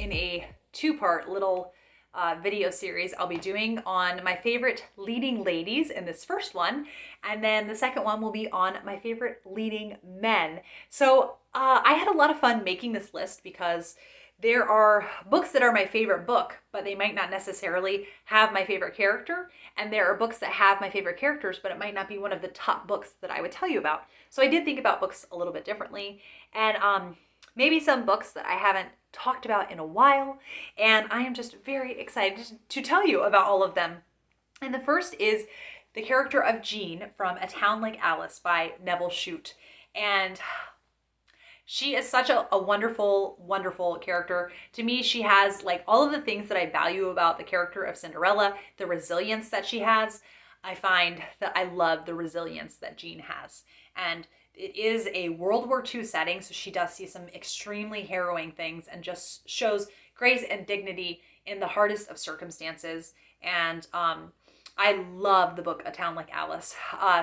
in a two-part little video series I'll be doing on my favorite leading ladies in this first one, and then the second one will be on my favorite leading men. So I had a lot of fun making this list because there are books that are my favorite book, but they might not necessarily have my favorite character. And there are books that have my favorite characters, but it might not be one of the top books that I would tell you about. So I did think about books a little bit differently. And maybe some books that I haven't talked about in a while. And I am just very excited to tell you about all of them. And the first is the character of Jean from A Town Like Alice by Nevil Shute. And she is such a wonderful, wonderful character. To me, she has like all of the things that I value about the character of Cinderella, the resilience that she has. I find that I love the resilience that Jean has. And it is a World War II setting, so she does see some extremely harrowing things and just shows grace and dignity in the hardest of circumstances. And I love the book A Town Like Alice.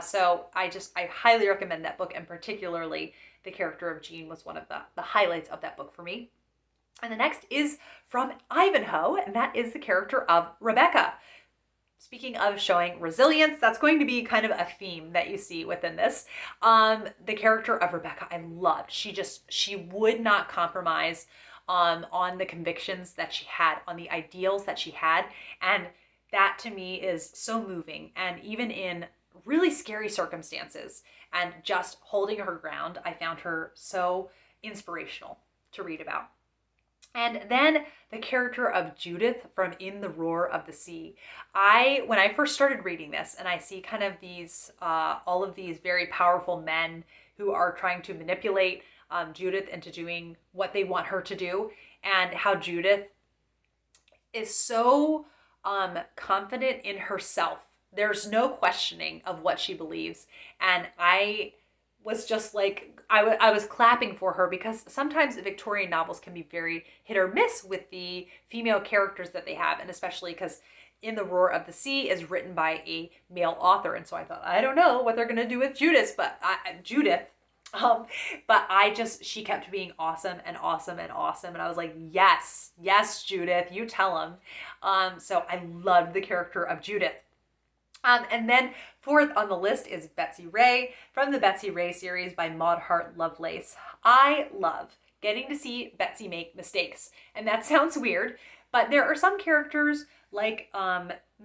So I highly recommend that book, and particularly the character of Jean was one of the highlights of that book for me. And the next is from Ivanhoe, and that is the character of Rebecca. Speaking of showing resilience, that's going to be kind of a theme that you see within this. The character of Rebecca I loved. She would not compromise on the convictions that she had, on the ideals that she had. And that to me is so moving. And even in really scary circumstances and just holding her ground, I found her so inspirational to read about. And then the character of Judith from In the Roar of the Sea. When I first started reading this, and I see kind of these, all of these very powerful men who are trying to manipulate Judith into doing what they want her to do, and how Judith is so confident in herself. There's no questioning of what she believes. And I was just like, I was clapping for her, because sometimes Victorian novels can be very hit or miss with the female characters that they have. And especially because In the Roar of the Sea is written by a male author. And so I thought, I don't know what they're going to do with Judith, but she kept being awesome and awesome and awesome. And I was like, yes, Judith, you tell him. So I loved the character of Judith. And then fourth on the list is Betsy Ray from the Betsy Ray series by Maud Hart Lovelace. I love getting to see Betsy make mistakes. And that sounds weird, but there are some characters like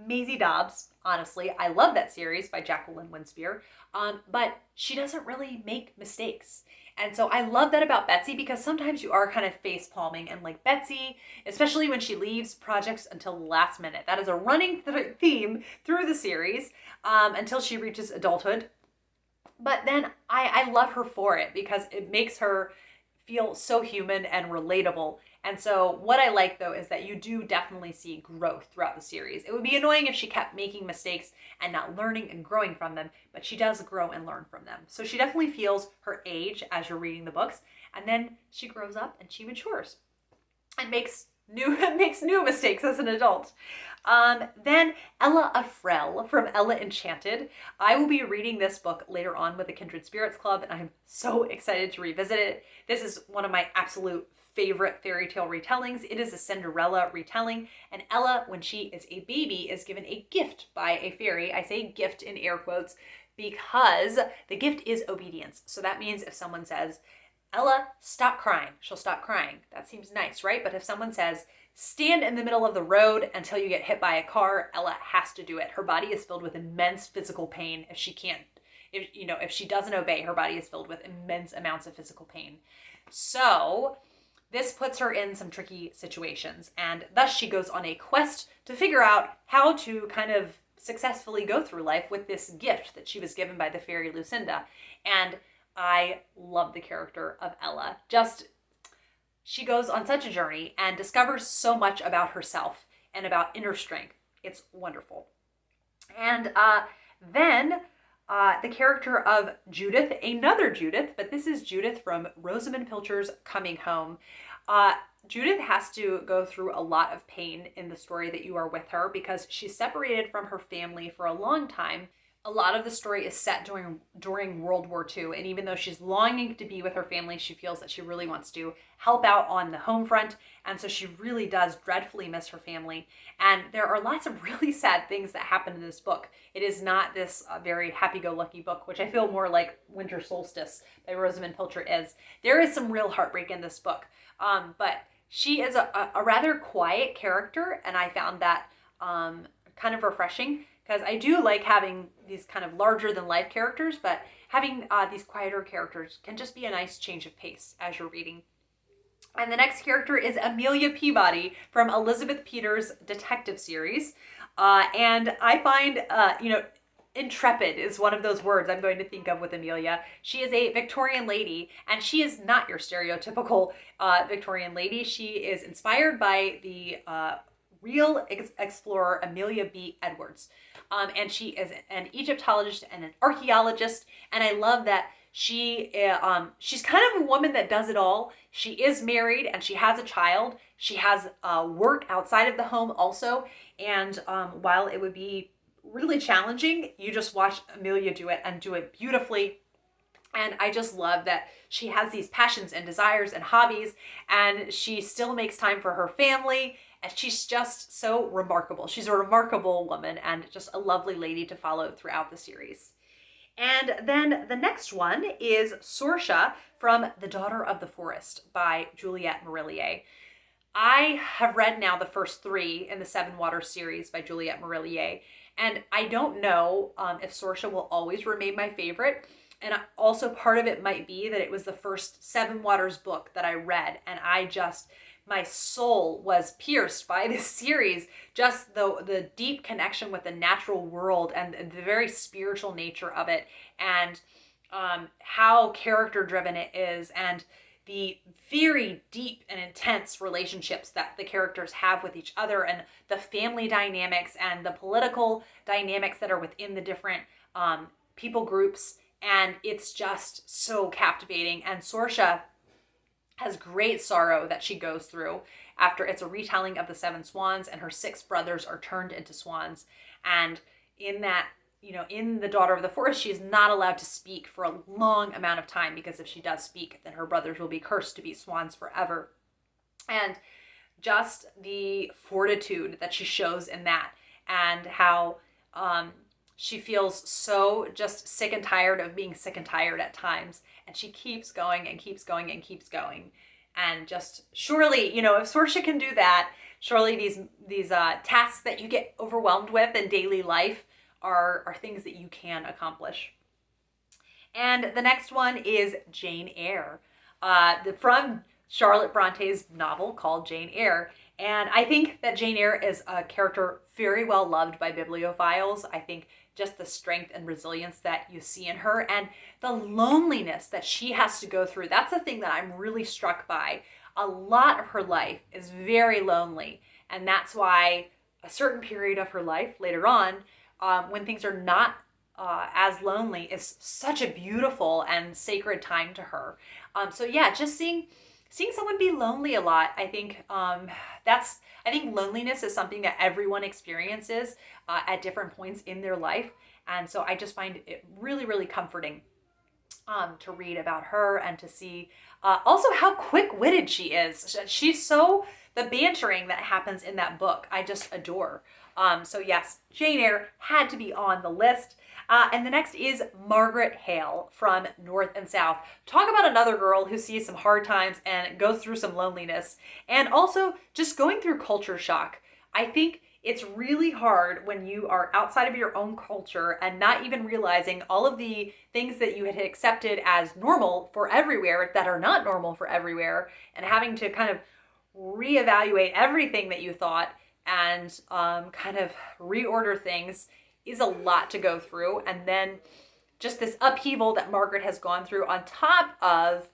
Maisie Dobbs. Honestly, I love that series by Jacqueline Winspear, but she doesn't really make mistakes. And so I love that about Betsy, because sometimes you are kind of face palming, and like Betsy, especially when she leaves projects until the last minute. That is a running theme through the series until she reaches adulthood. But then I love her for it, because it makes her feel so human and relatable. And so what I like, though, is that you do definitely see growth throughout the series. It would be annoying if she kept making mistakes and not learning and growing from them, but she does grow and learn from them. So she definitely feels her age as you're reading the books, and then she grows up and she matures and makes new mistakes as an adult. Then Ella Enchanted from Ella Enchanted. I will be reading this book later on with the Kindred Spirits Club, and I'm so excited to revisit it. This is one of my absolute favorite fairy tale retellings. It is a Cinderella retelling, and Ella, when she is a baby, is given a gift by a fairy. I say gift in air quotes because the gift is obedience. So that means if someone says, Ella, stop crying, she'll stop crying. That seems nice, right? But if someone says, stand in the middle of the road until you get hit by a car, Ella has to do it. Her body is filled with immense physical pain if she doesn't obey. Her body is filled with immense amounts of physical pain. So this puts her in some tricky situations, and thus she goes on a quest to figure out how to kind of successfully go through life with this gift that she was given by the fairy Lucinda. And I love the character of Ella. She goes on such a journey and discovers so much about herself and about inner strength. It's wonderful. And then the character of Judith, another Judith, but this is Judith from Rosamunde Pilcher's Coming Home. Judith has to go through a lot of pain in the story that you are with her, because she's separated from her family for a long time a lot of the story is set during World War II, and even though she's longing to be with her family, she feels that she really wants to help out on the home front, and so she really does dreadfully miss her family. And there are lots of really sad things that happen in this book. It is not this very happy-go-lucky book, which I feel more like Winter Solstice by Rosamunde Pilcher is. There is some real heartbreak in this book, but she is a rather quiet character, and I found that kind of refreshing, because I do like having these kind of larger than life characters, but having these quieter characters can just be a nice change of pace as you're reading. And the next character is Amelia Peabody from Elizabeth Peters' detective series. And I find, intrepid is one of those words I'm going to think of with Amelia. She is a Victorian lady, and she is not your stereotypical Victorian lady. She is inspired by the real explorer Amelia B. Edwards. And she is an Egyptologist and an archaeologist, and I love that she's kind of a woman that does it all. She is married and she has a child. She has work outside of the home also, and while it would be really challenging, you just watch Amelia do it and do it beautifully. And I just love that she has these passions and desires and hobbies, and she still makes time for her family. And she's just so remarkable. She's a remarkable woman and just a lovely lady to follow throughout the series. And then the next one is Sorcia from The Daughter of the Forest by Juliet Marillier. I have read now the first 3 in the Seven Waters series by Juliet Marillier, and I don't know if Sorcia will always remain my favorite. And also part of it might be that it was the first Seven Waters book that I read, and my soul was pierced by this series, just the deep connection with the natural world and the very spiritual nature of it, and how character driven it is, and the very deep and intense relationships that the characters have with each other, and the family dynamics and the political dynamics that are within the different people groups. And it's just so captivating. And Sorcia has great sorrow that she goes through after it's a retelling of the 7 swans, and her 6 brothers are turned into swans. And in that, in The Daughter of the Forest, she is not allowed to speak for a long amount of time, because if she does speak, then her brothers will be cursed to be swans forever. And just the fortitude that she shows in that, and how she feels so just sick and tired of being sick and tired at times. And she keeps going and keeps going and keeps going. And just surely, if Sorcia can do that, surely these tasks that you get overwhelmed with in daily life are things that you can accomplish. And the next one is Jane Eyre, from Charlotte Bronte's novel called Jane Eyre. And I think that Jane Eyre is a character very well loved by bibliophiles. I think just the strength and resilience that you see in her, and the loneliness that she has to go through. That's the thing that I'm really struck by. A lot of her life is very lonely, and that's why a certain period of her life later on, when things are not as lonely, is such a beautiful and sacred time to her. So yeah, just seeing someone be lonely a lot, I think I think loneliness is something that everyone experiences at different points in their life. And so I just find it really, really comforting to read about her, and to see also how quick-witted she is. She's the bantering that happens in that book, I just adore. So yes, Jane Eyre had to be on the list. And the next is Margaret Hale from North and South. Talk about another girl who sees some hard times and goes through some loneliness, and also just going through culture shock. I think it's really hard when you are outside of your own culture and not even realizing all of the things that you had accepted as normal for everywhere that are not normal for everywhere, and having to kind of reevaluate everything that you thought and kind of reorder things is a lot to go through. And then just this upheaval that Margaret has gone through, on top of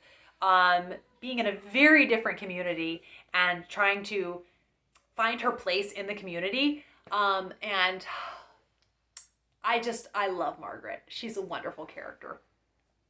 being in a very different community and trying to find her place in the community. And I love Margaret. She's a wonderful character.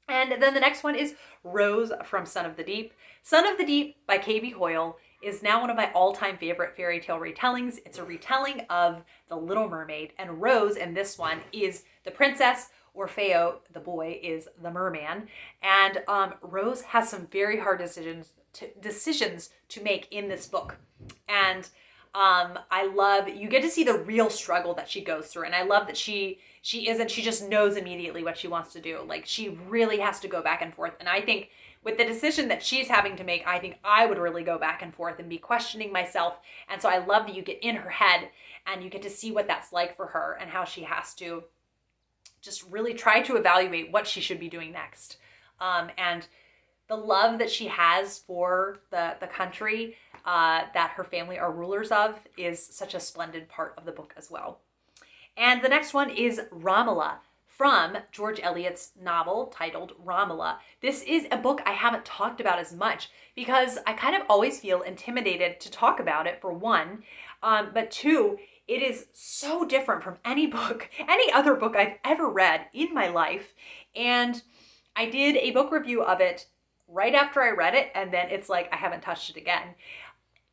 And then the next one is Rose from Son of the Deep. Son of the Deep by K.B. Hoyle is now one of my all-time favorite fairy tale retellings. It's a retelling of The Little Mermaid, and Rose in this one is the princess. Orfeo, the boy, is the merman. And Rose has some very hard decisions to make in this book. And I love, you get to see the real struggle that she goes through. And I love that she just knows immediately what she wants to do. Like, she really has to go back and forth. And I think with the decision that she's having to make, I think I would really go back and forth and be questioning myself. And so I love that you get in her head and you get to see what that's like for her and how she has to just really try to evaluate what she should be doing next. And the love that she has for the country that her family are rulers of is such a splendid part of the book as well. And the next one is Romola from George Eliot's novel titled Romola. This is a book I haven't talked about as much because I kind of always feel intimidated to talk about it, for one. But two, it is so different from any other book I've ever read in my life. And I did a book review of it right after I read it, and then it's like I haven't touched it again.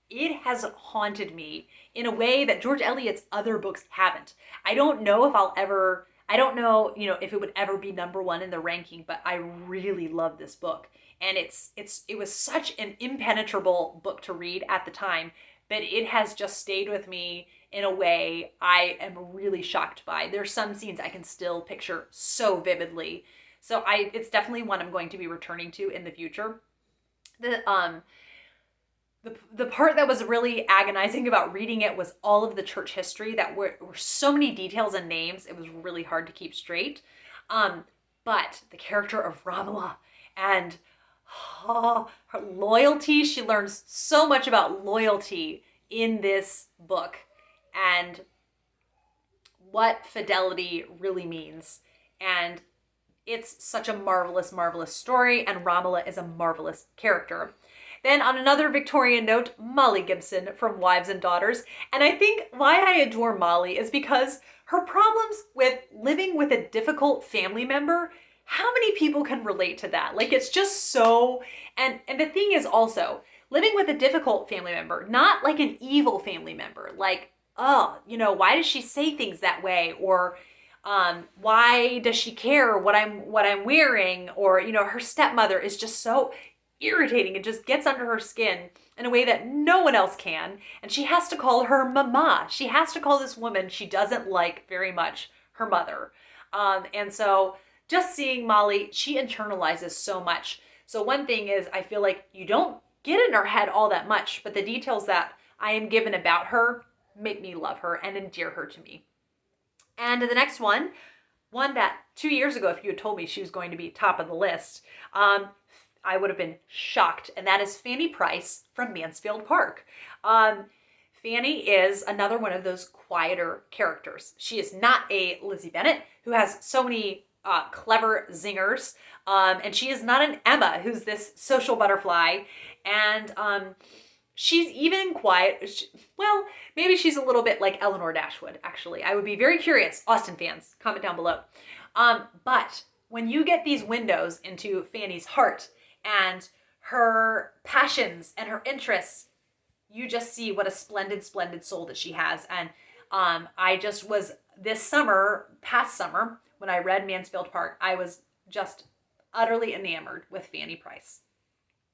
It has haunted me in a way that George Eliot's other books haven't. I don't know if it would ever be number one in the ranking, but I really love this book. And it was such an impenetrable book to read at the time, but it has just stayed with me in a way I am really shocked by. There's some scenes I can still picture so vividly. So it's definitely one I'm going to be returning to in the future. The part that was really agonizing about reading it was all of the church history that were so many details and names. It was really hard to keep straight. But the character of Romola and her loyalty, she learns so much about loyalty in this book and what fidelity really means. And it's such a marvelous, marvelous story, and Romola is a marvelous character. Then on another Victorian note, Molly Gibson from Wives and Daughters. And I think why I adore Molly is because her problems with living with a difficult family member, how many people can relate to that? Like, it's just so, and the thing is also, living with a difficult family member, not like an evil family member, like, oh, why does she say things that way? Or why does she care what I'm wearing? Or, her stepmother is just so irritating. It just gets under her skin in a way that no one else can. And she has to call her mama. She has to call this woman she doesn't like very much her mother. And so just seeing Molly, she internalizes so much. So one thing is, I feel like you don't get in her head all that much, but the details that I am given about her make me love her and endear her to me. And the next one that 2 years ago, if you had told me she was going to be top of the list, I would have been shocked. And that is Fanny Price from Mansfield Park. Fanny is another one of those quieter characters. She is not a Lizzie Bennet, who has so many clever zingers. And she is not an Emma, who's this social butterfly. And she's even quiet. Maybe she's a little bit like Eleanor Dashwood, actually. I would be very curious. Austen fans, comment down below. But when you get these windows into Fanny's heart and her passions and her interests, you just see what a splendid, splendid soul that she has. And I just was past summer, when I read Mansfield Park, I was just utterly enamored with Fanny Price.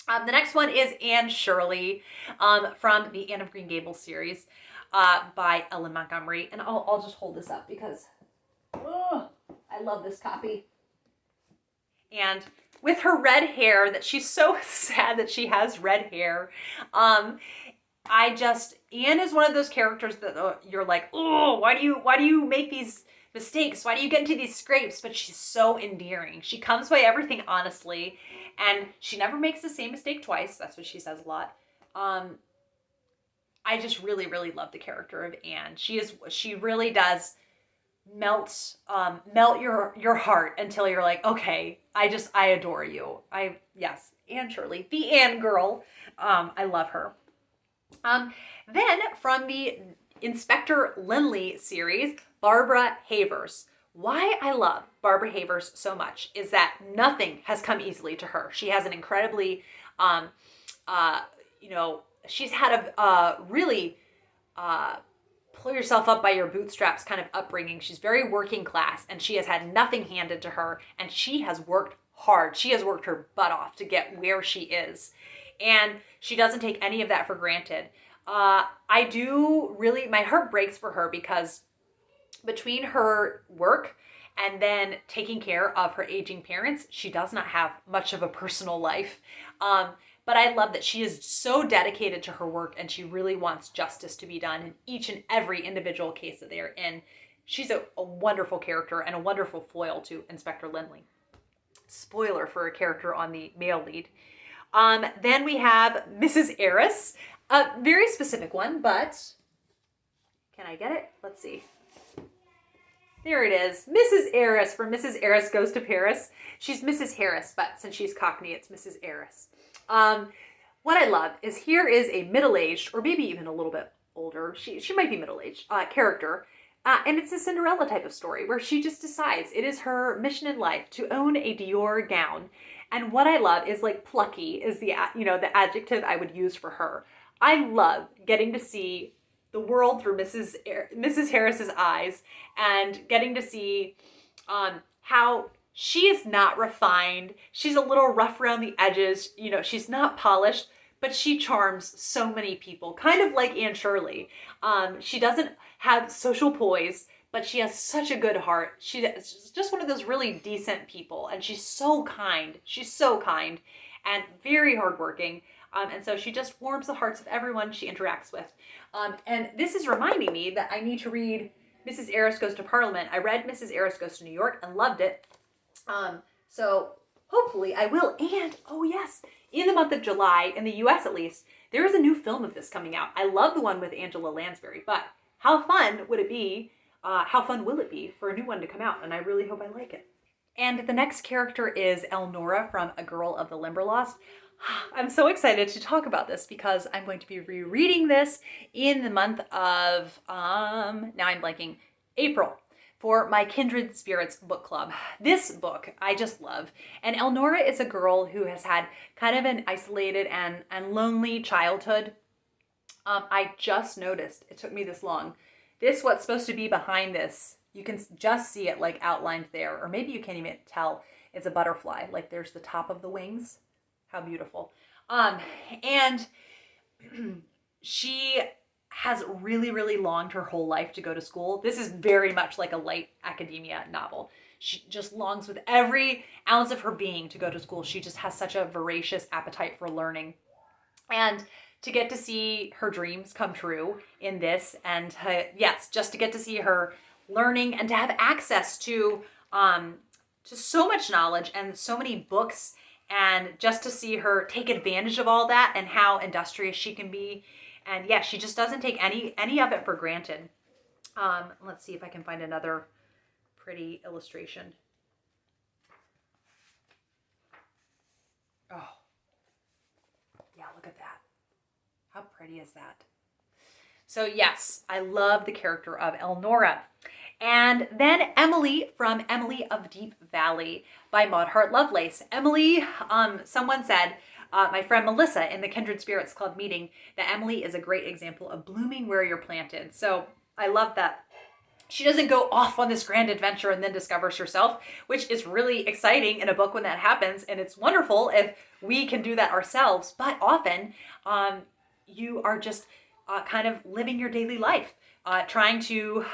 The next one is Anne Shirley from the Anne of Green Gables series by Ellen Montgomery. And I'll just hold this up because I love this copy. And with her red hair, that she's so sad that she has red hair. Anne is one of those characters that you're like, oh, why do you make these mistakes? Why do you get into these scrapes? But she's so endearing. She comes by everything honestly, and she never makes the same mistake twice. That's what she says a lot. I just really, really love the character of Anne. She really does melt your heart until you're like, okay, I adore you. Yes, Anne Shirley, the Anne girl. I love her. Then from the Inspector Lynley series, Barbara Havers. Why I love Barbara Havers so much is that nothing has come easily to her. She has an incredibly, she's had a really pull yourself up by your bootstraps kind of upbringing. She's very working class, and she has had nothing handed to her, and she has worked hard. She has worked her butt off to get where she is, and she doesn't take any of that for granted. I do really, my heart breaks for her because between her work and then taking care of her aging parents, she does not have much of a personal life. But I love that she is so dedicated to her work, and she really wants justice to be done in each and every individual case that they are in. She's a wonderful character and a wonderful foil to Inspector Lynley. Spoiler for a character on the male lead. Then we have Mrs. Arris, a very specific one, but can I get it? Let's see. There it is. Mrs. Arris from Mrs. Arris Goes to Paris. She's Mrs. Harris, but since she's Cockney, it's Mrs. Arris. What I love is here is a middle-aged, or maybe even a little bit older, she might be middle-aged, character. And it's a Cinderella type of story where she just decides it is her mission in life to own a Dior gown. And what I love is like plucky is the adjective I would use for her. I love getting to see the world through Mrs. Harris's eyes, and getting to see how she is not refined. She's a little rough around the edges. She's not polished, but she charms so many people, kind of like Anne Shirley. She doesn't have social poise, but she has such a good heart. She's just one of those really decent people, and she's so kind. She's so kind and very hardworking. And so she just warms the hearts of everyone she interacts with. And this is reminding me that I need to read Mrs. Arris Goes to Parliament. I read Mrs. Arris Goes to New York and loved it. So hopefully I will. And, oh yes, in the month of July, in the US at least, there is a new film of this coming out. I love the one with Angela Lansbury, but how fun would it be? How fun will it be for a new one to come out? And I really hope I like it. And the next character is Elnora from A Girl of the Limberlost. I'm so excited to talk about this because I'm going to be rereading this in the month of, now I'm blanking, April, for my Kindred Spirits book club. This book I just love. And Elnora is a girl who has had kind of an isolated and lonely childhood. I just noticed, it took me this long, what's supposed to be behind this, you can just see it like outlined there, or maybe you can't even tell it's a butterfly. Like there's the top of the wings. How beautiful. And she has really, really longed her whole life to go to school. This is very much like a light academia novel. She just longs with every ounce of her being to go to school. She just has such a voracious appetite for learning. And to get to see her dreams come true in this, and just to get to see her learning and to have access to so much knowledge and so many books, and just to see her take advantage of all that and how industrious she can be. And yeah, she just doesn't take any of it for granted. Let's see if I can find another pretty illustration. Oh, yeah, look at that. How pretty is that? So yes, I love the character of Elnora. And then Emily from Emily of Deep Valley by Maud Hart Lovelace. Emily, someone said, my friend Melissa in the Kindred Spirits Club meeting, that Emily is a great example of blooming where you're planted. So I love that she doesn't go off on this grand adventure and then discovers herself, which is really exciting in a book when that happens. And it's wonderful if we can do that ourselves. But often you are just kind of living your daily life. Trying to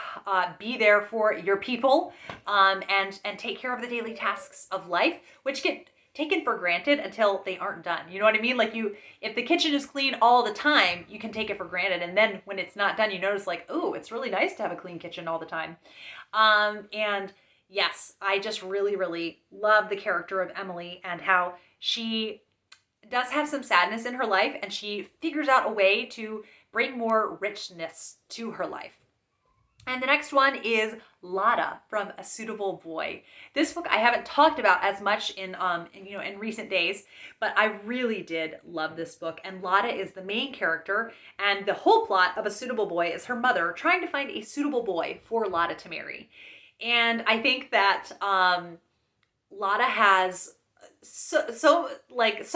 be there for your people and take care of the daily tasks of life, which get taken for granted until they aren't done. You know what I mean? Like if the kitchen is clean all the time, you can take it for granted. And then when it's not done, you notice like, oh, it's really nice to have a clean kitchen all the time. And yes, I just really, really love the character of Emily and how she does have some sadness in her life, and she figures out a way to bring more richness to her life. And the next one is Lotta from A Suitable Boy. This book I haven't talked about as much in recent days, but I really did love this book. And Lotta is the main character, and the whole plot of A Suitable Boy is her mother trying to find a suitable boy for Lotta to marry. And I think that Lotta has so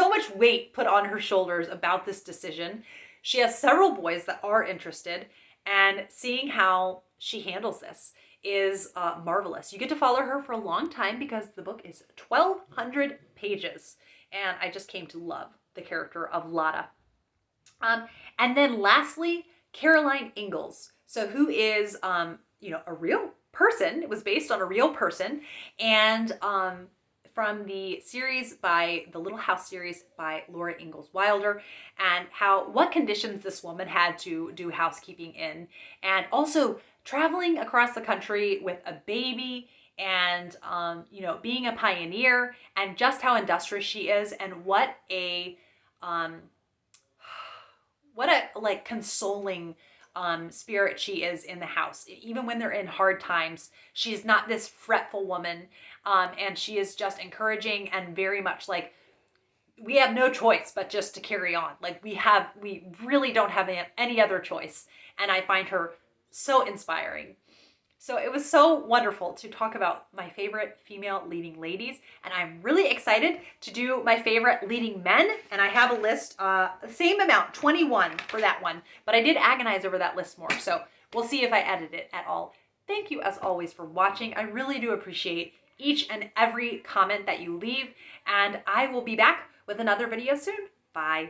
much weight put on her shoulders about this decision. She has several boys that are interested, and seeing how she handles this is marvelous. You get to follow her for a long time because the book is 1,200 pages, and I just came to love the character of Lotta. And then lastly, Caroline Ingalls. So who is, a real person. It was based on a real person, and from the series by the Little House series by Laura Ingalls Wilder, and what conditions this woman had to do housekeeping in, and also traveling across the country with a baby, and being a pioneer, and just how industrious she is, and what a consoling spirit she is in the house. Even when they're in hard times, she's not this fretful woman, and she is just encouraging and very much like, we have no choice but just to carry on. Like we really don't have any other choice. And I find her so inspiring. So it was so wonderful to talk about my favorite female leading ladies, and I'm really excited to do my favorite leading men, and I have a list, the same amount, 21 for that one, but I did agonize over that list more, so we'll see if I edit it at all. Thank you as always for watching. I really do appreciate each and every comment that you leave, and I will be back with another video soon. Bye.